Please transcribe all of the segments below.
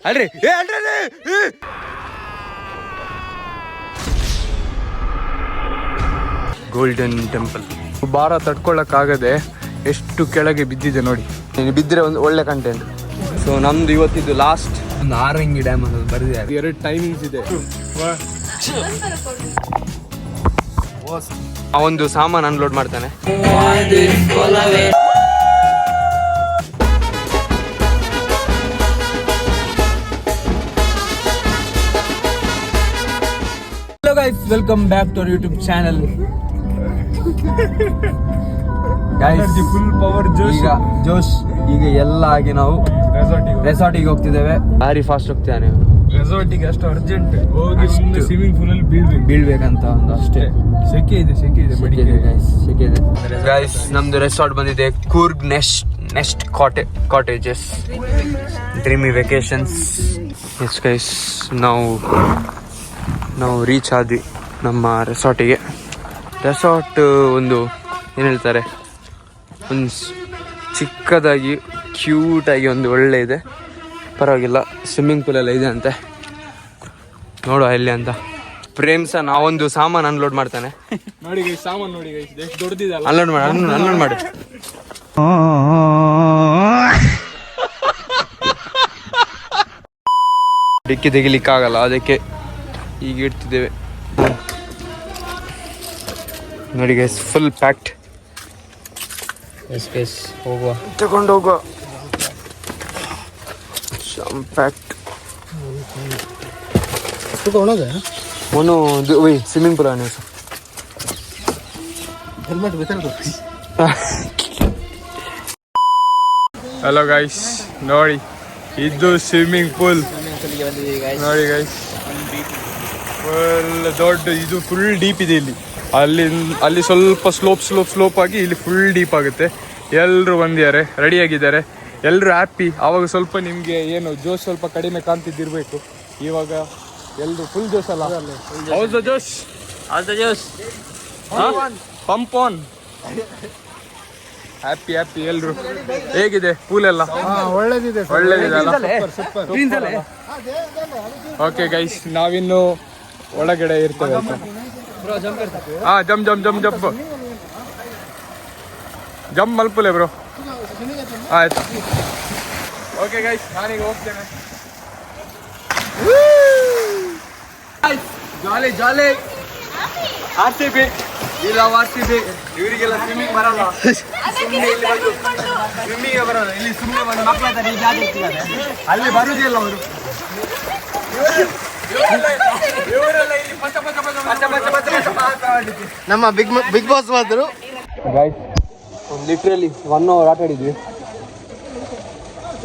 ಅಲ್ರಿ golden temple ಭಾರ ತಡ್ಕೊಳ್ಳಕ್ಕಾಗದೆ ಎಷ್ಟು ಕೆಳಗೆ ಬಿದ್ದಿದೆ ನೋಡಿ. ನೀನು ಬಿದ್ದರೆ ಒಂದು ಒಳ್ಳೆ ಕಂಟೆಂಟ್. ಸೊ ನಮ್ದು ಇವತ್ತಿದ್ದು ಲಾಸ್ಟ್ ಒಂದು ಆರಂಗಿ ಡ್ಯಾಮ್ ಅನ್ನೋದು ಬರೆದಿದ್ದಾರೆ. 2 ಟೈಮಿಂಗ್ಸ್ ಇದೆ. ಆ ಒಂದು ಸಾಮಾನು ಅನ್ಲೋಡ್ ಮಾಡ್ತಾನೆ. Hello guys, welcome back to our YouTube channel. Guys, full power ಜೋಶ್ ಈಗ ಎಲ್ಲ ಆಗಿ ನಾವು ರೆಸಾರ್ಟಿಗೆ ಹೋಗ್ತಿದ್ದೇವೆ. ಭಾರಿ ಫಾಸ್ಟ್ ಹೋಗ್ತಿದ್ದಾನೆ ರೆಸಾರ್ಟಿಗೆ. ಅಷ್ಟು ಅರ್ಜೆಂಟ್ ಹೋಗಿ ಸ್ವಿಮ್ಮಿಂಗ್ ಪೂಲ್ ಅಲ್ಲಿ ಬೀಳ್ಬೇಕಂತ ಒಂದು ಅಷ್ಟೇ. ಸೆಕೆ ಇದೆ ಗೈಸ್. ನಮ್ದು ರೆಸಾರ್ಟ್ ಬಂದಿದೆ Coorg nest cottages dreamy vacations. Yes guys, ನಾವು ರೀಚ್ ಆದ್ವಿ ನಮ್ಮ ರೆಸಾರ್ಟಿಗೆ. ರೆಸಾರ್ಟ್ ಒಂದು ಏನು ಹೇಳ್ತಾರೆ, ಒಂದು ಚಿಕ್ಕದಾಗಿ ಕ್ಯೂಟಾಗಿ ಒಂದು ಒಳ್ಳೆ ಇದೆ, ಪರವಾಗಿಲ್ಲ. ಸ್ವಿಮ್ಮಿಂಗ್ ಪೂಲ್ ಎಲ್ಲ ಇದೆ ಅಂತೆ, ನೋಡುವ ಎಲ್ಲಿ ಅಂತ. ಪ್ರೇಮ್ಸ ನಾವೊಂದು ಸಾಮಾನು ಅನ್ಲೋಡ್ ಮಾಡ್ತಾನೆ ನೋಡಿ. ಸಾಮಾನು ನೋಡಿ ಎಷ್ಟು ದೊಡ್ಡದಿದೆ. ಅನ್ಲೋಡ್ ಮಾಡಿ ಡಿಕ್ಕಿ ತೆಗಿಲಿಕ್ಕಾಗಲ್ಲ, ಅದಕ್ಕೆ ಈಗ ಇಡ್ತಿದ್ದೇವೆ ನೋಡಿ ಗೈಸ್. Full packed. ಎಸ್ ಹೋಗುವ, ತಗೊಂಡು ಹೋಗುವ. ಪ್ಯಾಕ್ಡ್ ಸ್ವಿಮ್ಮಿಂಗ್ ಪೂಲ್ ಆನೆ. ಹಲೋ ಗೈಸ್, ನೋಡಿ ಇದು ಸ್ವಿಮ್ಮಿಂಗ್ ಪೂಲ್ ನೋಡಿ ಗೈಸ್. ಫುಲ್ ದೊಡ್ಡ, ಇದು ಫುಲ್ ಡೀಪ್ ಇದೆ. ಇಲ್ಲಿ ಅಲ್ಲಿ ಸ್ವಲ್ಪ ಸ್ಲೋಪ್ ಆಗಿ ಇಲ್ಲಿ ಫುಲ್ ಡೀಪ್ ಆಗುತ್ತೆ. ಎಲ್ಲರೂ ಬಂದಿದ್ದಾರೆ, ರೆಡಿಯಾಗಿದ್ದಾರೆ, ಎಲ್ಲರೂ ಹ್ಯಾಪಿ. ಆವಾಗ ಸ್ವಲ್ಪ ನಿಮಗೆ ಏನು ಜೋಶ್ ಸ್ವಲ್ಪ ಕಡಿಮೆ ಕಾಣ್ತಿದ್ದಿರಬೇಕು. ಇವಾಗ ಎಲ್ಲರೂ ಫುಲ್ ಜೋಶ್ ಅಲ್ಲ? ಜೋಶ್ ಪಂಪ್ ಆನ್. ಹ್ಯಾಪಿ ಎಲ್ಲರೂ. ಹೇಗಿದೆ ಪೂಲ್ ಎಲ್ಲ? ಒಳ್ಳೆದಿದೆ ಅಲ್ಲ? ಓಕೆ ಗೈಸ್, ನಾವಿನ್ನು ಒಳಗಡೆ ಇರ್ತೇವೆ. ಜಂಪ್ ಮಲ್ಪುಲೆ ಬ್ರೋ. ಆಯ್ತು, ಓಕೆ ಗೈಸ್, ನಾನೀಗ ಹೋಗ್ತೇನೆ. ಜಾಲಿ RCB. ಇವರಿಗೆಲ್ಲ ಸ್ವಿಮ್ಮಿಂಗ್ ಬರಲ್ಲ, ಸ್ವಿಮ್ಮಿಂಗ್ ಬರಲ್ಲ. ಇಲ್ಲಿ ಸುಮ್ಮನೆ ಒಂದು ಮಕ್ಕಳ ಅಲ್ಲಿ ಬರುವುದಿಲ್ಲ ಅವರು. ನಮ್ಮ ಬಿಗ್ ಬಾಸ್ ಮಾತ್ರ ಗೈಸ್ ಲಿಟ್ರಲಿ 1 hour ಆಟ ಆಡಿದ್ವಿ.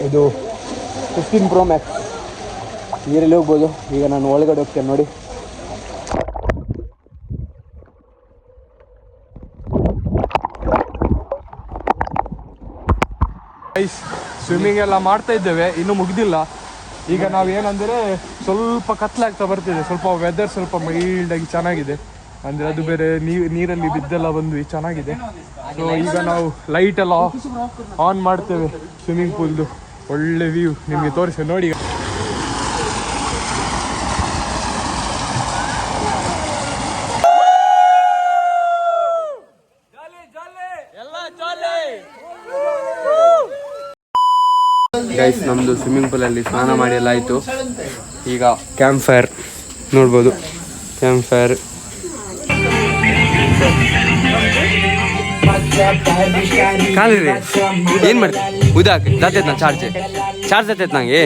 ಇದು 15 Pro Max. ನೀರಲ್ಲಿ ಹೋಗ್ಬೋದು. ಈಗ ನಾನು ಒಳಗಡೆ ಹೋಗ್ತೇನೆ ನೋಡಿ. ಗೈಸ್, ಸ್ವಿಮ್ಮಿಂಗ್ ಎಲ್ಲ ಮಾಡ್ತಾ ಇದ್ದೇವೆ, ಇನ್ನೂ ಮುಗ್ದಿಲ್ಲ. ಈಗ ನಾವೇನಂದರೆ ಸ್ವಲ್ಪ ಕತ್ಲಾಗ್ತಾ ಬರ್ತಿದೆ. ಸ್ವಲ್ಪ ವೆದರ್ ಸ್ವಲ್ಪ ಮೈಲ್ಡಾಗಿ ಚೆನ್ನಾಗಿದೆ, ಅಂದರೆ ಅದು ಬೇರೆ ನೀರಲ್ಲಿ ಬಿದ್ದೆಲ್ಲ ಬಂದು ಚೆನ್ನಾಗಿದೆ. ಸೊ ಈಗ ನಾವು ಲೈಟ್ ಎಲ್ಲ ಆನ್ ಮಾಡ್ತೇವೆ. ಸ್ವಿಮ್ಮಿಂಗ್ ಪೂಲ್ದು ಒಳ್ಳೆ ವ್ಯೂ ನಿಮಗೆ ತೋರಿಸ್ತೇವೆ ನೋಡಿ. ಗೈಸ್, ನಮ್ಮದು ಸ್ವಿಮ್ಮಿಂಗ್ ಪೂಲಲ್ಲಿ ಸ್ನಾನ ಮಾಡಿ ಎಲ್ಲ ಆಯಿತು. ಈಗ ಕ್ಯಾಂಪ್ ಫೈರ್ ನೋಡ್ಬೋದು. ಕ್ಯಾಂಪ್ ಫೈರ್ ಕಾಲಿರಿ ಏನು ಮಾಡ್ತೀನಿ ಉದಾಕ್ ಜಾತೈತೆ ನಾ ಚಾರ್ಜ್ ಆತೈತೆ ನಂಗೆ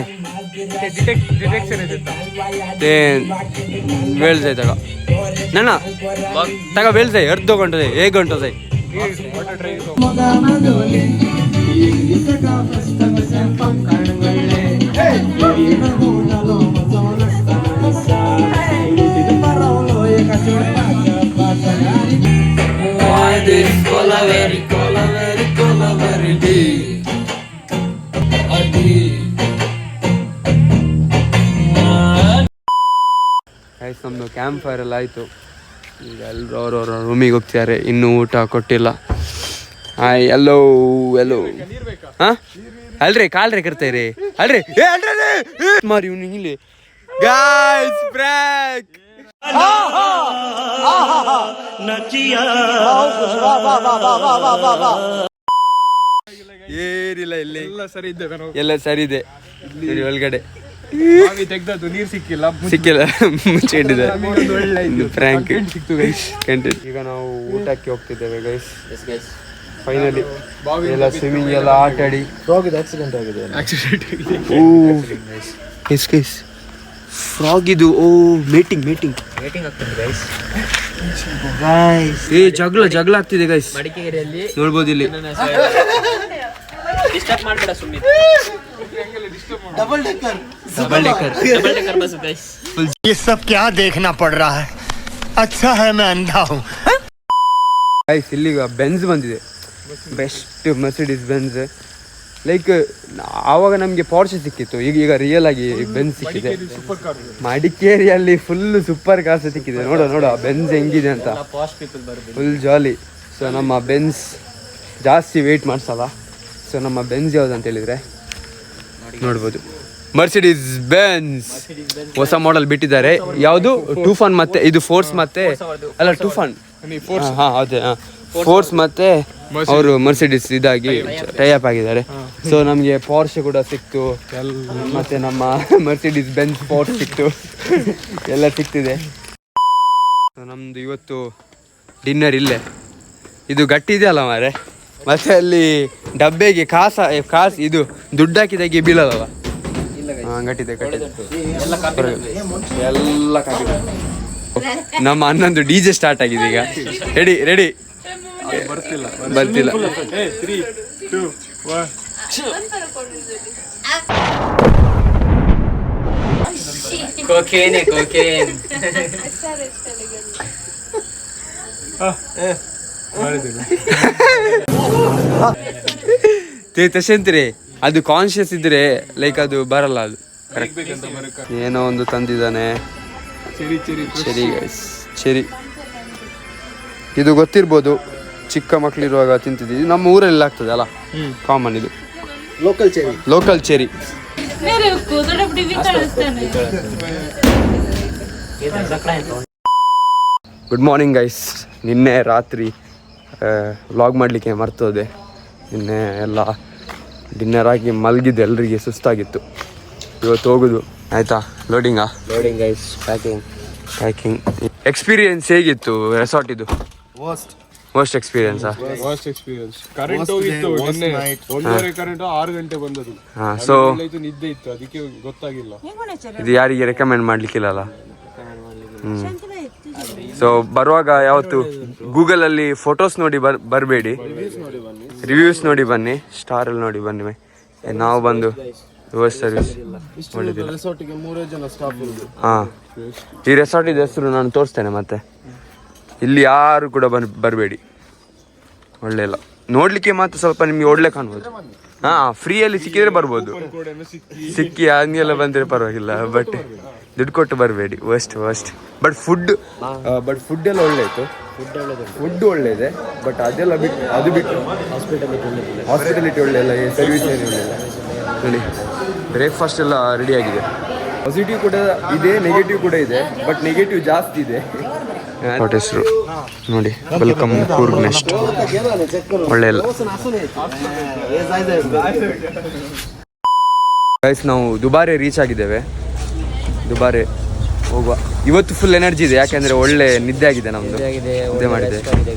ವೇಳ್ ಜಾಯ್ ತಗ ನನ್ನ ತಗ ವೇಳ್ ಜಾಯ್ ಅರ್ಧ ಗಂಟೆ ಜಾಯ್ 1 ಗಂಟೆ ಜಾಯ್. ನಮ್ಮದು ಕ್ಯಾಂಪ್ ಫೈರ್ ಎಲ್ಲ ಆಯಿತು. ಈಗ ಎಲ್ಲರೂ ಅವ್ರವ್ರ ರೂಮಿಗೆ ಹೋಗ್ತಿದ್ದಾರೆ, ಇನ್ನೂ ಊಟ ಕೊಟ್ಟಿಲ್ಲ. ಹಾಯ್ ಎಲ್ಲೋ ಎಲ್ಲೋ ಹಾ ಅಲ್ರಿ ಕಾಲ್ರಿ ಕರ್ತಾಯಿರಿ ಅಲ್ರಿ ಮಾರಿ ಇವ್ನು ಇಲ್ಲಿ ಗಾಯ್ಸ್ ಬ್ರೇಕ್ ಏನಿಲ್ಲ ಇಲ್ಲಿ ಎಲ್ಲ ಸರಿ ಇದೆ ಒಳಗಡೆ ನೀರ್ ಸಿಕ್ಕಿಲ್ಲ ಮುಚ್ಚಿಟ್ಟಿದೆ ಫ್ರ್ಯಾಂಕ್ ಕಂಟೆಂಟ್. ಈಗ ನಾವು ಊಟಕ್ಕೆ ಹೋಗ್ತಿದ್ದೇವೆ ಗೈಸ್. ಫೈನಲಿ ಎಲ್ಲ ಸ್ವಿಮ್ಮಿಂಗ್ ಎಲ್ಲ ಆಟ ಆಡಿ ಆಕ್ಸಿಡೆಂಟ್ ಆಗಿದೆ ಫ್ರಾಗ್ ಇದು ಓ ಮೇಟಿಂಗ್ ಏ ಜಗಳ ಆಗ್ತಿದೆ ಗೈಸ್ ನೋಡ್ಬೋದು ಇಲ್ಲಿ. Double decker bus guys. ये सब क्या देखना पड़ रहा है. अच्छा है मैं अंधा हूँ. ಗೈಸ್ ಇಲ್ಲಿಗ ಬೆಂಜ್ ಬಂದಿದೆ, ಬೆಸ್ಟ್ ಮರ್ಸಿಡೀಸ್ ಬೆಂಜ್. ಲೈಕ್ ಆವಾಗ ನಮಗೆ ಪೋರ್ಷೆ ಸಿಕ್ಕಿತ್ತು, ಈಗ ರಿಯಲ್ ಆಗಿ ಬೆಂಜ್ ಸಿಕ್ಕಿದೆ. ಮಡಿಕೇರಿಯಲ್ಲಿ ಫುಲ್ ಸೂಪರ್ ಕಾರ್ಸ್ ಸಿಕ್ಕಿದೆ. ನೋಡ ಬೆಂಜ್ ಹೆಂಗಿದೆ ಅಂತ, ಫುಲ್ ಜಾಲಿ. ಸೊ ನಮ್ಮ ಬೆಂಜ್ ಜಾಸ್ತಿ ವೆಯ್ಟ್ ಮಾಡಿಸಲ್ಲ. ಸೊ ನಮ್ಮ ಬೆಂಜ್ ಯಾವ್ದು ಅಂತ ಹೇಳಿದ್ರೆ ನೋಡ್ಬೋದು, ಮರ್ಸಿಡೀಸ್ ಬೆಂಜ್ ಹೊಸ ಮಾಡೆಲ್ ಬಿಟ್ಟಿದ್ದಾರೆ. ಯಾವುದು ಟೂಫಾನ್ ಮತ್ತೆ ಇದು ಫೋರ್ಸ್ ಮತ್ತೆ ಅಲ್ಲ ಟೂಫಾನ್ ಅದೇ ಫೋರ್ಸ್ ಮತ್ತೆ ಅವರು ಮರ್ಸಿಡೀಸ್ ಇದಾಗಿ ಟೈಅಪ್ ಆಗಿದ್ದಾರೆ. ಸೊ ನಮಗೆ ಪೋರ್ಷೆ ಕೂಡ ಸಿಕ್ತು, ಮತ್ತೆ ನಮ್ಮ ಮರ್ಸಿಡೀಸ್ ಬೆಂಜ್ ಫೋರ್ಸ್ ಸಿಕ್ತು, ಎಲ್ಲ ಸಿಕ್ತಿದೆ. ನಮ್ದು ಇವತ್ತು ಡಿನ್ನರ್ ಇಲ್ಲೇ. ಇದು ಗಟ್ಟಿ ಇದೆಯಲ್ಲ ಮಾರೆ, ಮತ್ತೆ ಅಲ್ಲಿ ಡಬ್ಬೆಗೆ ಕಾಸು ಇದು ದುಡ್ಡು ಹಾಕಿದಾಗೆ ಬೀಳಲ್ಲ. ಗಟ್ಟಿದೆ ಎಲ್ಲ ನಮ್ಮ ಅನ್ನೊಂದು DJ ಸ್ಟಾರ್ಟ್ ಆಗಿದೆ ಈಗ. ರೆಡಿ ಬರ್ತಿಲ್ಲ ತಸಂತ್ರಿ ಅದು ಕಾನ್ಶಿಯಸ್ ಇದ್ರೆ ಲೈಕ್ ಅದು ಬರಲ್ಲ. ಅದು ಕರೆಕ್ಟ್ ಏನೋ ಒಂದು ತಂದಿದ್ದಾನೆ. ಚೆರಿ ಇದು ಗೊತ್ತಿರ್ಬೋದು, ಚಿಕ್ಕ ಮಕ್ಕಳಿರುವಾಗ ತಿಂತಿದ್ದೀವಿ. ನಮ್ಮ ಊರಲ್ಲಿ ಆಗ್ತದೆ ಅಲ್ಲ, ಕಾಮನ್ ಇದು local cherry. Good morning guys. ನಿನ್ನೆ ರಾತ್ರಿ ವ್ಲಾಗ್ ಮಾಡಲಿಕ್ಕೆ ಮರ್ತೋದೆ. ನಿನ್ನೆ ಎಲ್ಲ ಡಿನ್ನರ್ ಆಗಿ ಮಲಗಿದ್ದು, ಎಲ್ರಿಗೆ ಸುಸ್ತಾಗಿತ್ತು. ಇವತ್ತು ಹೋಗೋದು ಆಯಿತಾ. ಲೋಡಿಂಗ್ ಗೈಸ್, ಪ್ಯಾಕಿಂಗ್ ಎಕ್ಸ್ಪೀರಿಯನ್ಸ್ ಹೇಗಿತ್ತು ರೆಸಾರ್ಟ್ ಇದು? Worst experience. ಕರೆಂಟ್ ಹೋಗಿತ್ತು ನಿನ್ನೆ, 1:30 ಕರೆಂಟ್ 6 ಗಂಟೆ ಬಂದದ್ದು. ಸೊ ನಿದ್ದೆ ಇತ್ತು, ಅದಕ್ಕೆ ಗೊತ್ತಾಗಿಲ್ಲ. ಇದು ಯಾರಿಗೆ ರೆಕಮೆಂಡ್ ಮಾಡ್ಲಿಕ್ಕಿಲ್ಲಲ್ಲ. ಸೊ ಬರುವಾಗ ಯಾವತ್ತು ಗೂಗಲಲ್ಲಿ ಫೋಟೋಸ್ ನೋಡಿ ಬರಬೇಡಿ, ರಿವ್ಯೂಸ್ ನೋಡಿ ಬನ್ನಿ, ಸ್ಟಾರಲ್ಲಿ ನೋಡಿ ಬನ್ನಿ. ನಾವು ಬಂದು ಸರ್ವಿಸ್ ಒಳ್ಳೆದಿಲ್ಲ. ಹಾಂ, ಈ ರೆಸಾರ್ಟ್ ಇದೆ ಹೆಸರು ನಾನು ತೋರಿಸ್ತೇನೆ. ಮತ್ತೆ ಇಲ್ಲಿ ಯಾರು ಕೂಡ ಬರಬೇಡಿ, ಒಳ್ಳೆ ಇಲ್ಲ. ನೋಡ್ಲಿಕ್ಕೆ ಮಾತ್ರ ಸ್ವಲ್ಪ ನಿಮ್ಗೆ ಒಳ್ಳೆ ಕಾಣ್ಬೋದು. ಫ್ರೀಯಲ್ಲಿ ಸಿಕ್ಕಿದ್ರೆ ಬರ್ಬೋದು, ಸಿಕ್ಕಿ ಹಂಗೆಲ್ಲ ಬಂದರೆ ಪರವಾಗಿಲ್ಲ. ಬಟ್ ದುಡ್ಡು ಕೊಟ್ಟು ಬರಬೇಡಿ, ವರ್ಸ್ಟ್. ಬಟ್ ಫುಡ್ ಎಲ್ಲ ಒಳ್ಳೆ ಇತ್ತು, ಫುಡ್ ಒಳ್ಳೆಯಿದೆ. ಬಟ್ ಅದೆಲ್ಲ ಬಿಟ್ಟು ಹಾಸ್ಪಿಟಾಲಿಟಿ ಒಳ್ಳೆ ಇಲ್ಲ, ಸರ್ವಿಸ್ ಏನು ಒಳ್ಳೆಯಿಲ್ಲ. ನೋಡಿ ಬ್ರೇಕ್ಫಾಸ್ಟ್ ಎಲ್ಲ ರೆಡಿ ಆಗಿದೆ. ಪಾಸಿಟಿವ್ ಕೂಡ ಇದೆ, ನೆಗೆಟಿವ್ ಕೂಡ ಇದೆ. ಬಟ್ ನೆಗೆಟಿವ್ ಜಾಸ್ತಿ ಇದೆ. ಹೆಸರು ನೋಡಿ, ವೆಲ್ಕಮ್ ಕೂರ್ಗ್ ನೆಸ್ಟ್, ಒಳ್ಳೆ ಇಲ್ಲ. ಗೈಸ್ ನಾವು ದುಬಾರೆ ರೀಚ್ ಆಗಿದ್ದೇವೆ. ದುಬಾರೆ ಹೋಗುವ. ಇವತ್ತು ಫುಲ್ ಎನರ್ಜಿ ಇದೆ, ಯಾಕೆಂದರೆ ಒಳ್ಳೆ ನಿದ್ದೆ ಆಗಿದೆ, ನಮ್ಮದು ನಿದ್ದೆ ಮಾಡಿದೆ.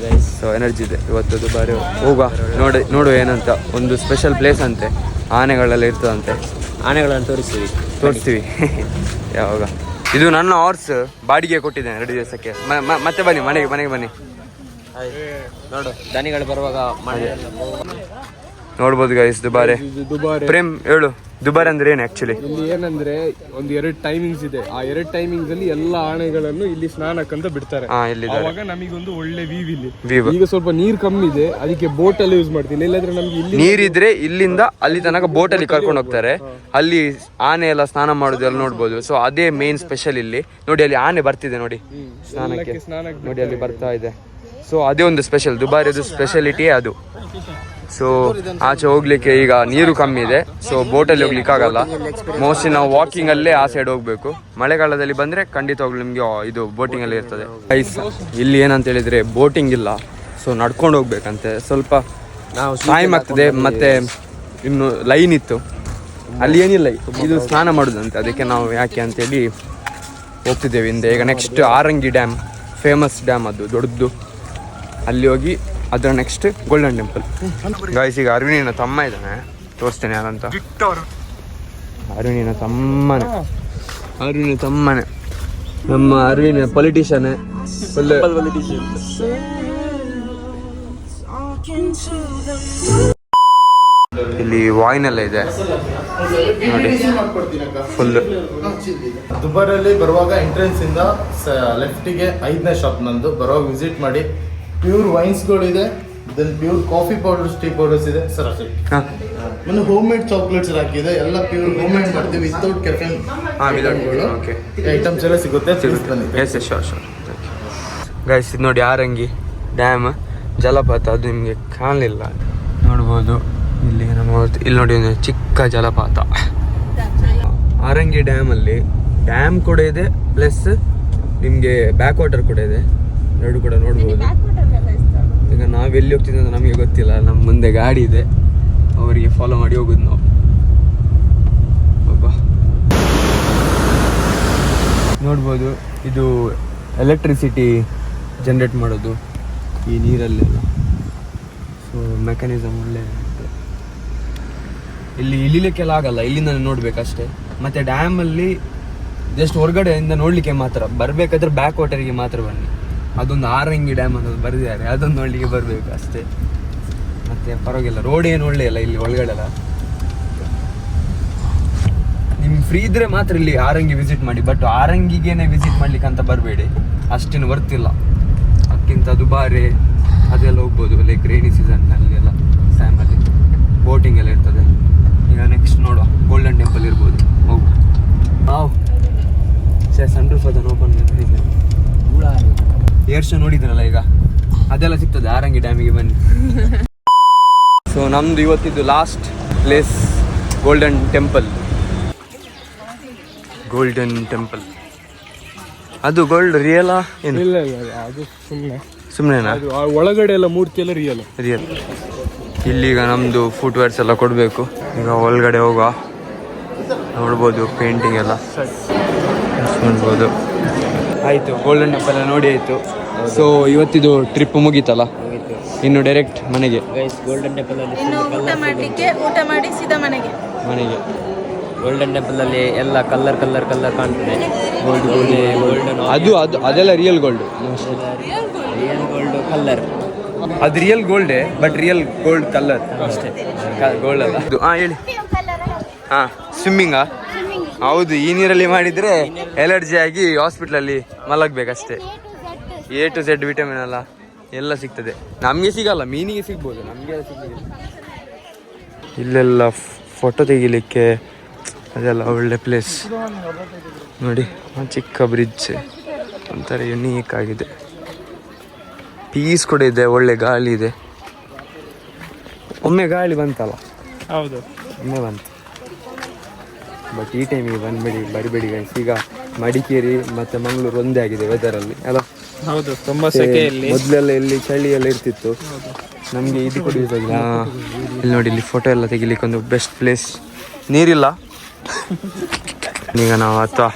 ಸೊ ಎನರ್ಜಿ ಇದೆ ಇವತ್ತು. ದುಬಾರೆ ಹೋಗುವ, ನೋಡುವ ಏನಂತ. ಒಂದು ಸ್ಪೆಷಲ್ ಪ್ಲೇಸ್ ಅಂತೆ, ಆನೆಗಳೆಲ್ಲ ಇರ್ತದಂತೆ. ಆನೆಗಳನ್ನು ತೋರಿಸ್ತೀವಿ ಯಾವಾಗ. ಇದು ನನ್ನ ಹಾರ್ಸ್ ಬಾಡಿಗೆ ಕೊಟ್ಟಿದ್ದೇನೆ 2 ದಿವಸಕ್ಕೆ. ಮತ್ತೆ ಬನ್ನಿ ಮನೆಗೆ ಬನ್ನಿ. ನೋಡು, ದನಿಗಳು ಬರುವಾಗ ನೋಡ್ಬೋದು ಗೈಸ್. ದುಬಾರೆ ಪ್ರೇಮ್ ಹೇಳು, ದುಬಾರೆ ಅಂದ್ರೆ ಏನು ಆಕ್ಚುಲಿ? ಇಲ್ಲಿ ಏನಂದ್ರೆ ಒಂದು 2 ಟೈಮಿಂಗ್ಸ್ ಇದೆ. ಆ 2 ಟೈಮಿಂಗ್ಸ್ ಅಲ್ಲಿ ಎಲ್ಲ ಆನೆಗಳನ್ನು ಇಲ್ಲಿ ಸ್ನಾನಕ್ಕಂತ ಬಿಡ್ತಾರೆ. ಅವಾಗ ನಮಗೊಂದು ಒಳ್ಳೆ ವ್ಯೂ ಇಲ್ಲಿ. ಈಗ ಸ್ವಲ್ಪ ನೀರ್ ಕಮ್ಮಿ ಇದೆ, ಅದಕ್ಕೆ ಬೋಟ್ ಅಲ್ಲಿ ಯೂಸ್ ಮಾಡ್ತೀನಿ. ಇಲ್ಲಾಂದ್ರೆ ನಮ್ಗೆ ಇಲ್ಲಿ ನೀರಿದ್ರೆ ಇಲ್ಲಿಂದ ಅಲ್ಲಿ ತನಕ ಬೋಟ್ ಅಲ್ಲಿ ಕರ್ಕೊಂಡು ಹೋಗ್ತಾರೆ. ಅಲ್ಲಿ ಆನೆ ಎಲ್ಲ ಸ್ನಾನ ಮಾಡೋದು ಎಲ್ಲ ನೋಡ್ಬೋದು. ಸೊ ಅದೇ ಮೇನ್ ಸ್ಪೆಷಲ್ ಇಲ್ಲಿ. ನೋಡಿ ಅಲ್ಲಿ ಆನೆ ಬರ್ತಿದೆ ನೋಡಿ ಸ್ನಾನಕ್ಕೆ, ನೋಡಿ ಅಲ್ಲಿ ಬರ್ತಾ ಇದೆ. ಸೊ ಅದೇ ಒಂದು ಸ್ಪೆಷಲ್, ದುಬಾರಿದು ಸ್ಪೆಷಾಲಿಟಿಯೇ ಅದು. ಸೊ ಆಚೆ ಹೋಗ್ಲಿಕ್ಕೆ ಈಗ ನೀರು ಕಮ್ಮಿ ಇದೆ, ಸೊ ಬೋಟಲ್ಲಿ ಹೋಗ್ಲಿಕ್ಕೆ ಆಗಲ್ಲ. ಮೋಸ್ಟ್ಲಿ ನಾವು ವಾಕಿಂಗಲ್ಲೇ ಆ ಸೈಡ್ ಹೋಗ್ಬೇಕು. ಮಳೆಗಾಲದಲ್ಲಿ ಬಂದರೆ ಖಂಡಿತವಾಗ್ಲೂ ನಿಮಗೆ ಇದು ಬೋಟಿಂಗಲ್ಲಿ ಇರ್ತದೆ. ಐಸ್ ಇಲ್ಲಿ ಏನಂತ ಹೇಳಿದರೆ ಬೋಟಿಂಗ್ ಇಲ್ಲ, ಸೊ ನಡ್ಕೊಂಡು ಹೋಗ್ಬೇಕಂತೆ. ಸ್ವಲ್ಪ ನಾವು ಟೈಮ್ ಆಗ್ತದೆ, ಮತ್ತು ಇನ್ನು ಲೈನ್ ಇತ್ತು ಅಲ್ಲಿ. ಏನಿಲ್ಲ, ಇದು ಸ್ನಾನ ಮಾಡೋದಂತೆ, ಅದಕ್ಕೆ ನಾವು ಯಾಕೆ ಅಂತೇಳಿ ಹೋಗ್ತಿದ್ದೇವೆ ಹಿಂದೆ. ಈಗ ನೆಕ್ಸ್ಟ್ ಆರಂಗಿ ಡ್ಯಾಮ್, ಫೇಮಸ್ ಡ್ಯಾಮ್ ಅದು ದೊಡ್ಡದು, ಅಲ್ಲಿ ಹೋಗಿ ಅದರ ನೆಕ್ಸ್ಟ್ ಗೋಲ್ಡನ್ ಟೆಂಪಲ್. ಗಾಯ್ಸ್ ಈಗ ಅರವಿಂದಿನ ತಮ್ಮ ಇದ್ದಾನೆ, ತೋರಿಸ್ತೇನೆ ಯಾರಂತ. ಅರವಿಂದಿನ ತಮ್ಮನೇ ನಮ್ಮ ಅರವಿಂದ ಪೊಲಿಟಿಷಿಯನ್. ಇಲ್ಲಿ ವಾಯಿನ್ ಎಲ್ಲ ಇದೆ ನೋಡಿ, ಫುಲ್. ದುಬಾರಲ್ಲಿ ಬರುವಾಗ ಎಂಟ್ರೆನ್ಸ್ ಇಂದ ಲೆಫ್ಟಿಗೆ 5ನೇ ಶಾಪ್ ನಂದು. ಬರುವಾಗ ವಿಸಿಟ್ ಮಾಡಿ. ಪ್ಯೂರ್ ವೈನ್ಸ್ಗಳಿದೆ, then pure coffee powders, tea powders ಇದೆ ಸರ್. ಇನ್ನು ಹೋಮ್ ಮೇಡ್ ಚಾಕ್ಲೇಟ್ಸ್ ಹಾಕಿದೆ, ಎಲ್ಲ ಪ್ಯೂರ್ ಹೋಮ್ ಮೇಡ್ ಮಾಡ್ತೀವಿ, ವಿತೌಟ್ ಕೆಫೆನ್ ಐಟಮ್ಸ್ ಎಲ್ಲ ಸಿಗುತ್ತೆ. ಗೈಸ್ ಇದು ನೋಡಿ ಆರಂಗಿ ಡ್ಯಾಮ್ ಜಲಪಾತ, ಅದು ನಿಮಗೆ ಕಾಣಲಿಲ್ಲ ನೋಡ್ಬೋದು. ಇಲ್ಲಿ ಇಲ್ಲಿ ನೋಡಿ ಒಂದು ಚಿಕ್ಕ ಜಲಪಾತ. ಆರಂಗಿ ಡ್ಯಾಮಲ್ಲಿ ಡ್ಯಾಮ್ ಕೂಡ ಇದೆ, ಪ್ಲಸ್ ನಿಮಗೆ ಬ್ಯಾಕ್ ವಾಟರ್ ಕೂಡ ಇದೆ, ಎರಡು ಕೂಡ ನೋಡ್ಬೋದು. ಈಗ ನಾವು ಎಲ್ಲಿ ಹೋಗ್ತಿದ್ದೆ ಅಂತ ನಮಗೆ ಗೊತ್ತಿಲ್ಲ, ನಮ್ಮ ಮುಂದೆ ಗಾಡಿ ಇದೆ, ಅವರಿಗೆ ಫಾಲೋ ಮಾಡಿ ಹೋಗೋದು ನಾವು. ನೋಡ್ಬೋದು ಇದು ಎಲೆಕ್ಟ್ರಿಸಿಟಿ ಜನ್ರೇಟ್ ಮಾಡೋದು ಈ ನೀರಲ್ಲೆಲ್ಲ. ಸೊ ಮೆಕ್ಯಾನಿಸಮ್ ಒಳ್ಳೆ. ಇಲ್ಲಿ ಇಳಿಲಿಕ್ಕೆಲ್ಲ ಆಗಲ್ಲ, ಇಲ್ಲಿಂದ ನೋಡ್ಬೇಕಷ್ಟೇ. ಮತ್ತು ಡ್ಯಾಮಲ್ಲಿ ಜಸ್ಟ್ ಹೊರಗಡೆಯಿಂದ ನೋಡಲಿಕ್ಕೆ ಮಾತ್ರ, ಬರಬೇಕಾದ್ರೆ ಬ್ಯಾಕ್ ವಾಟರಿಗೆ ಮಾತ್ರ ಬನ್ನಿ. ಅದೊಂದು ಆರಂಗಿ ಡ್ಯಾಮ್ ಅನ್ನೋದು ಬರೆದಿದ್ದಾರೆ, ಅದೊಂದು ನೋಡಲಿಕ್ಕೆ ಬರಬೇಕು ಅಷ್ಟೇ. ಮತ್ತು ಪರವಾಗಿಲ್ಲ, ರೋಡ್ ಏನು ಒಳ್ಳೆ ಇಲ್ಲ ಇಲ್ಲಿ ಒಳಗಡೆಲ್ಲ. ನಿಮ್ಗೆ ಫ್ರೀ ಇದ್ದರೆ ಮಾತ್ರ ಇಲ್ಲಿ ಆರಂಗಿ ವಿಸಿಟ್ ಮಾಡಿ, ಬಟ್ ಆರಂಗಿಗೇನೆ ವಿಸಿಟ್ ಮಾಡ್ಲಿಕ್ಕೆ ಅಂತ ಬರಬೇಡಿ, ಅಷ್ಟೇನು ವರ್ತಿಲ್ಲ. ಅದಕ್ಕಿಂತ ದುಬಾರಿ ಅದೆಲ್ಲ ಹೋಗ್ಬೋದು, ಲೈಕ್ ರೈನಿ ಸೀಸನ್ನಲ್ಲಿ ಎಲ್ಲ ಟೈಮಲ್ಲಿ ಬೋಟಿಂಗ್ ಎಲ್ಲ ಇರ್ತದೆ. ಈಗ ನೆಕ್ಸ್ಟ್ ನೋಡುವ ಗೋಲ್ಡನ್ ಟೆಂಪಲ್ ಇರ್ಬೋದು, ಹೋಗುವ ನಾವು. ಸನ್ ರೂಫ್ ಅದನ್ನು ಓಪನ್ ಮಾಡಿದ್ರೆ ಏರ್ ಶೋ ನೋಡಿದ್ರಲ್ಲ, ಈಗ ಅದೆಲ್ಲ ಸಿಗ್ತದೆ ಆರಂಗಿ ಡ್ಯಾಮಿಗೆ ಬನ್ನಿ. ಸೊ ನಮ್ದು ಇವತ್ತಿದ್ದು ಲಾಸ್ಟ್ ಪ್ಲೇಸ್ ಗೋಲ್ಡನ್ ಟೆಂಪಲ್. ಅದು ಗೋಲ್ಡ್ ರಿಯಲಾ ಏನು? ಇಲ್ಲ ಅದು ಸುಮ್ಮನೆನಾ? ಒಳಗಡೆ ಎಲ್ಲ ಮೂರ್ತಿ ಎಲ್ಲ ರಿಯಲ್. ಇಲ್ಲಿಗ ನಮ್ಮದು ಫುಟ್ವೇರ್ಸ್ ಎಲ್ಲ ಕೊಡಬೇಕು. ಈಗ ಒಳಗಡೆ ಹೋಗುವ, ನೋಡ್ಬೋದು ಪೇಂಟಿಂಗ್ ಎಲ್ಲ ನೋಡ್ಬೋದು. ಆಯಿತು, ಗೋಲ್ಡನ್ ಟೆಂಪಲ್ ಎಲ್ಲ ನೋಡಿ ಆಯಿತು. ಸೊ ಇವತ್ತಿದು ಟ್ರಿಪ್ ಮುಗೀತಲ್ಲ, ಇನ್ನು ಡೈರೆಕ್ಟ್ ಮನೆಗೆ. ಗೋಲ್ಡನ್ ಟೆಂಪಲ್ ಅಲ್ಲಿ ಊಟ ಮಾಡಿ ಸೀದಾ ಮನೆಗೆ. ಗೋಲ್ಡನ್ ಟೆಂಪಲ್ ಅಲ್ಲಿ ಎಲ್ಲ ಕಲರ್ ಕಾಣ್ತದೆ. ಅದೆಲ್ಲ real gold, real gold colour. ಅದು ರಿಯಲ್ ಗೋಲ್ಡೇ, ಬಟ್ ರಿಯಲ್ ಗೋಲ್ಡ್ ಕಲರ್ ಅಷ್ಟೇ, ಗೋಲ್ಡ್ ಅಲ್ಲ. ಹೇಳಿ. ಹಾಂ, ಸ್ವಿಮ್ಮಿಂಗಾ? ಹೌದು, ಈ ನೀರಲ್ಲಿ ಮಾಡಿದರೆ ಎಲರ್ಜಿ ಆಗಿ ಹಾಸ್ಪಿಟ್ಲಲ್ಲಿ ಮಲಗಬೇಕಷ್ಟೇ. A to Z ವಿಟಮಿನ್ ಅಲ್ಲ, ಎಲ್ಲ ಸಿಗ್ತದೆ. ನಮಗೆ ಸಿಗಲ್ಲ, ಮೀನಿಗೆ ಸಿಗ್ಬೋದು, ನಮಗೆ ಸಿಗಲಿಲ್ಲ. ಇಲ್ಲೆಲ್ಲ ಫೋಟೋ ತೆಗಿಲಿಕ್ಕೆ ಅದೆಲ್ಲ ಒಳ್ಳೆ ಪ್ಲೇಸ್ ನೋಡಿ. ಚಿಕ್ಕ ಬ್ರಿಡ್ಜ್ ಒಂಥರ ಯುನೀಕ್ ಆಗಿದೆ, ಪೀಸ್ ಕೂಡ ಇದೆ, ಒಳ್ಳೆ ಗಾಳಿ ಇದೆ. ಒಮ್ಮೆ ಗಾಳಿ ಬಂತಲ್ಲ? ಹೌದು, ಒಮ್ಮೆ ಬಂತು. ಬಟ್ ಈ ಟೈಮಿಗೆ ಬರಿಬೇಡಿ ಗೈಸ್. ಈಗ ಮಡಿಕೇರಿ ಮತ್ತು ಮಂಗಳೂರು ಒಂದೇ ಆಗಿದೆ ವೆದರಲ್ಲಿ ಅಲ್ಲ? ಹೌದು, ತುಂಬ ಸೆಕೆಯಲ್ಲಿ. ಮೊದಲೆಲ್ಲ ಇಲ್ಲಿ ಚಳಿ ಎಲ್ಲ ಇರ್ತಿತ್ತು, ನಮಗೆ ಇದು ಕೂಡ ಯೂಸ್ ಆಗಿಲ್ಲ. ಇಲ್ಲಿ ನೋಡಿ, ಇಲ್ಲಿ ಫೋಟೋ ಎಲ್ಲ ತೆಗಿಲಿಕ್ಕೆ ಒಂದು ಬೆಸ್ಟ್ ಪ್ಲೇಸ್. ನೀರಿಲ್ಲ ಈಗ ನಾವು ಅಥವಾ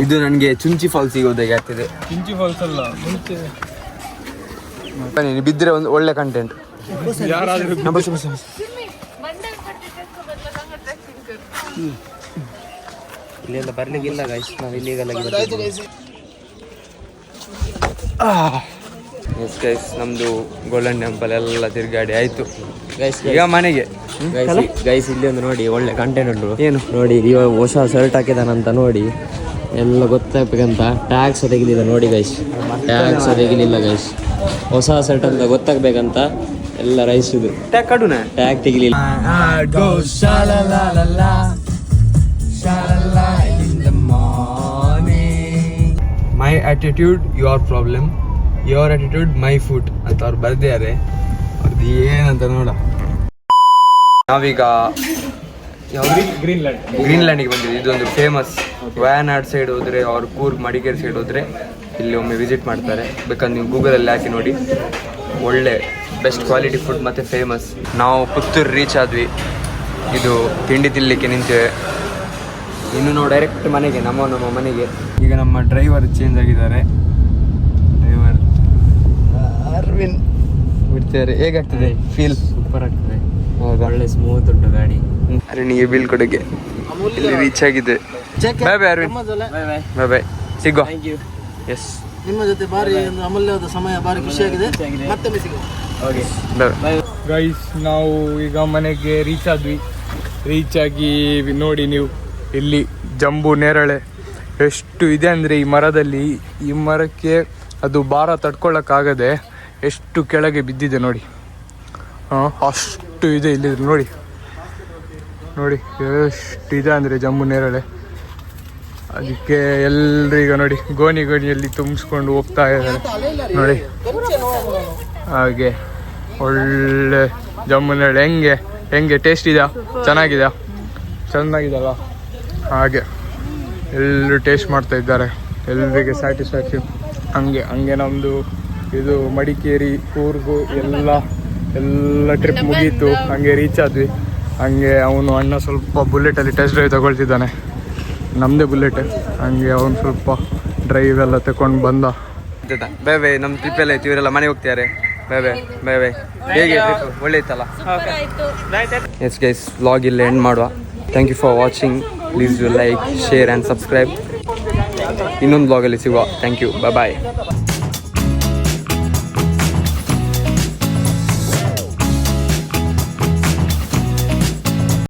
ಇದು ನನಗೆ ಚುಂಚಿ ಫಾಲ್ಸ್ ಸಿಗೋದಾಗೆ ಆಗ್ತಿದೆ. ಚುಂಚಿ ಫಾಲ್ಸ್ ಅಲ್ಲ, ಮುಂಚೆ ಬಿದ್ದರೆ ಒಂದು ಒಳ್ಳೆ ಕಂಟೆಂಟ್. ಯಾರಾದರೂ ಇಲ್ಲೆಲ್ಲ ಬರ್ಲಿಕ್ಕಿಲ್ಲ ಗೈಸ್, ನಾವು ಇಲ್ಲಿಗೆಲ್ಲ ಎಸ್ ಗೈಸ್, ನಮ್ಮದು ಗೋಲ್ಡನ್ ಟೆಂಪಲ್ ಎಲ್ಲ ತಿರುಗಾಡಿ ಆಯಿತು. ಈಗ ಮನೆಗೆ. ಗೈಸ್ ಇಲ್ಲಿ ಒಂದು ನೋಡಿ, ಒಳ್ಳೆ ಕಂಟೆಂಟ್ ಉಂಟು. ಏನು ನೋಡಿ, ಇವಾಗ ಹೊಸ ಶರ್ಟ್ ಹಾಕಿದಾನಂತ ನೋಡಿ, ಎಲ್ಲ ಗೊತ್ತಾಗ್ಬೇಕಂತ ಟ್ಯಾಗ್ಸ್ ತೆಗಿಲಿಲ್ಲ ನೋಡಿ ಗೈಸ್. ಟ್ಯಾಗ್ಸ್ ತೆಗಿಲಿಲ್ಲ ಗೈಸ್, ಹೊಸ ಶರ್ಟ್ ಅಂತ ಗೊತ್ತಾಗ್ಬೇಕಂತ ಎಲ್ಲ ರೈಸ್ ಇದು ಟ್ಯಾಗ್ ಕಡುನ ಟ್ಯಾಗ್ ತೆಗಿಲಿಲ್ಲ. Attitude your problem, your attitude my food ಅಂತ ಅವ್ರು ಬರ್ದಿದ್ದಾರೆ. ಅವ್ರದ್ದು ಏನಂತ ನೋಡ. ನಾವೀಗ ಗ್ರೀನ್ಲ್ಯಾಂಡಿಗೆ ಬಂದಿದ್ದೀವಿ. ಇದೊಂದು ಫೇಮಸ್. ವಯನಾಡ್ ಸೈಡ್ ಹೋದರೆ ಅವ್ರು ಕೂರ್ಗ್ ಮಡಿಕೇರಿ ಸೈಡ್ ಹೋದರೆ ಇಲ್ಲಿ ಒಮ್ಮೆ ವಿಸಿಟ್ ಮಾಡ್ತಾರೆ. ಬೇಕಾದ್ರೆ ನೀವು ಗೂಗಲಲ್ಲಿ ಹಾಕಿ ನೋಡಿ. ಒಳ್ಳೆ ಬೆಸ್ಟ್ ಕ್ವಾಲಿಟಿ ಫುಡ್ ಮತ್ತು ಫೇಮಸ್. ನಾವು ಪುತ್ತೂರು ರೀಚ್ ಆದ್ವಿ. ಇದು ತಿಂಡಿ ತಿನ್ನಲಿಕ್ಕೆ ನಿಂತೇವೆ. ಇನ್ನು ನಾವು ಡೈರೆಕ್ಟ್ ಮನೆಗೆ, ನಮ್ಮ ಮನೆಗೆ. ಈಗ ನಮ್ಮ ಡ್ರೈವರ್ ಚೇಂಜ್ ಆಗಿದ್ದಾರೆ. ಡ್ರೈವರ್ ಅರವಿಂದ್ ಬಿಡ್ತಾರೆ. ಹೇಗಾಗ್ತದೆ ಫೀಲ್? ಸೂಪರ್ ಆಗ್ತದೆ. ಹೌದಾ? ಒಳ್ಳೆ ಸ್ಮೂತ್ ಉಂಟು ಗಾಡಿ. ಅರವಿಂದಿಗೆ ಬೀಲ್ ಕೊಡುಗೆ ಇಲ್ಲಿ ರೀಚ್ ಆಗಿದೆ. ಬಾಯ್ ಬಾಯ್ ಅರವಿಂದ್. ಬಾಯ್ ಬಾಯ್, ಸಿಗೋ. ಎಸ್, ನಿಮ್ಮ ಜೊತೆ ಬಾರಿ ಒಂದು ಅಮೂಲ್ಯವಾದ ಸಮಯ, ಬಾರಿ ಖುಷಿಯಾಗಿದೆ. ಮತ್ತೆ ಸಿಗುವ. ಗೈಸ್, ನಾವು ಈಗ ಮನೆಗೆ ರೀಚ್ ಆದ್ವಿ. ರೀಚ್ ಆಗಿ ನೋಡಿ ನೀವು ಇಲ್ಲಿ ಜಂಬೂ ನೇರಳೆ ಎಷ್ಟು ಇದೆ ಅಂದರೆ ಈ ಮರದಲ್ಲಿ. ಈ ಮರಕ್ಕೆ ಅದು ಭಾರ ತಡ್ಕೊಳ್ಳೋಕ್ಕಾಗದೆ ಎಷ್ಟು ಕೆಳಗೆ ಬಿದ್ದಿದೆ ನೋಡಿ. ಅಷ್ಟು ಇದೆ ಇಲ್ಲಿ ನೋಡಿ. ನೋಡಿ ಎಷ್ಟು ಇದೆ ಅಂದರೆ ಜಂಬೂ ನೇರಳೆ. ಅದಕ್ಕೆ ಎಲ್ರಿಗ ನೋಡಿ ಗೋಣಿಯಲ್ಲಿ ತುಂಬಿಸ್ಕೊಂಡು ಹೋಗ್ತಾ ಇದ್ದಾರೆ ನೋಡಿ. ಹಾಗೆ ಒಳ್ಳೆ ಜಂಬೂ ನೇರಳೆ. ಹೆಂಗೆ ಟೇಸ್ಟ್ ಇದೆಯಾ? ಚೆನ್ನಾಗಿದೆಯಲ್ಲ? ಹಾಗೆ ಎಲ್ಲರೂ ಟೇಸ್ಟ್ ಮಾಡ್ತಾ ಇದ್ದಾರೆ. ಎಲ್ಲರಿಗೆ ಸ್ಯಾಟಿಸ್ಫ್ಯಾಕ್ಷನ್. ಹಂಗೆ ನಮ್ಮದು ಇದು ಮಡಿಕೇರಿ ಕೂರ್ಗು ಎಲ್ಲ ಟ್ರಿಪ್ ಮುಗೀತು. ಹಂಗೆ ರೀಚ್ ಆದ್ವಿ. ಹಂಗೆ ಅವನು ಅಣ್ಣ ಸ್ವಲ್ಪ ಬುಲೆಟಲ್ಲಿ ಟೆಸ್ಟ್ ಡ್ರೈವ್ ತಗೊಳ್ತಿದ್ದಾನೆ. ನಮ್ಮದೇ ಬುಲೆಟ್. ಹಂಗೆ ಅವನು ಸ್ವಲ್ಪ ಡ್ರೈವ್ ಎಲ್ಲ ತಗೊಂಡು ಬಂದ. ಬಾಯ್ ಬಾಯ್. ನಮ್ಮ ಟ್ರಿಪ್ ಎಲ್ಲ ಇತ್ತು. ಇವರೆಲ್ಲ ಮನೆಗೆ ಹೋಗ್ತಾರೆ. ಬಾಯ್ ಬಾಯ್ ಬಾಯ್ ಬಾಯ್. ಹೇಗೆ ಟ್ರಿಪ್? ಒಳ್ಳೆ ಇತ್ತಲ್ಲ? ಎಸ್ ಗೈಸ್, ವ್ಲಾಗ್ ಇಲ್ಲಿ ಎಂಡ್ ಮಾಡುವ. Thank you for watching. Please do like, share and subscribe. ಇನ್ನೊಂದು ವ್ಲಾಗಲ್ಲಿ ಸಿಗುವ. Thank you. Bye bye.